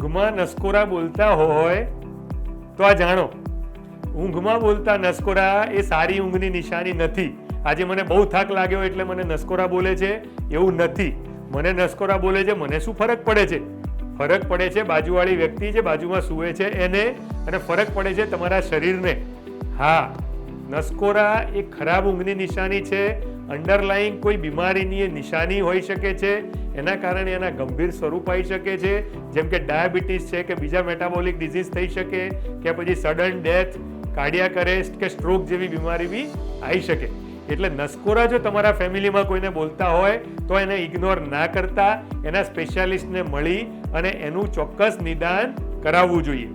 ઊંઘમાં નસકોરા બોલતા હોય તો આ જાણો, ઊંઘમાં બોલતા નસકોરા એ સારી ઊંઘની નિશાની નથી. આજે મને બહુ થાક લાગ્યો એટલે મને નસકોરા બોલે છે એવું નથી. મને નસકોરા બોલે છે, મને શું ફરક પડે છે? ફરક પડે છે બાજુવાળી વ્યક્તિ જે બાજુમાં સૂવે છે એને, અને ફરક પડે છે તમારા શરીરને. હા, નસકોરા એ ખરાબ ઊંઘની નિશાની છે. અંડરલાઈંગ કોઈ બીમારીની નિશાની હોઈ શકે છે. એના કારણે એના ગંભીર સ્વરૂપ આવી શકે છે, જેમ કે ડાયાબિટીસ છે કે બીજા મેટાબોલિક ડિઝીઝ થઈ શકે, કે પછી સડન ડેથ, કાર્ડિયાક અરેસ્ટ કે સ્ટ્રોક જેવી બીમારી બી આવી શકે. એટલે નસકોરા જો તમારા ફેમિલીમાં કોઈને બોલતા હોય તો એને ઇગ્નોર ના કરતા, એના સ્પેશિયાલિસ્ટને મળી અને એનું ચોક્કસ નિદાન કરાવવું જોઈએ.